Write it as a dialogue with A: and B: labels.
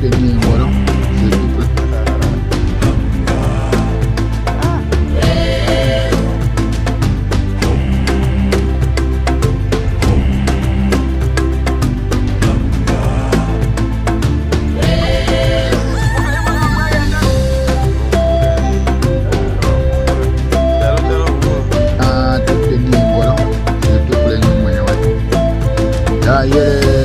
A: tenir voilà, s'il te plaît. Ah, tenir voilà, s'il te plaît, non, mais ouais. Là, il y a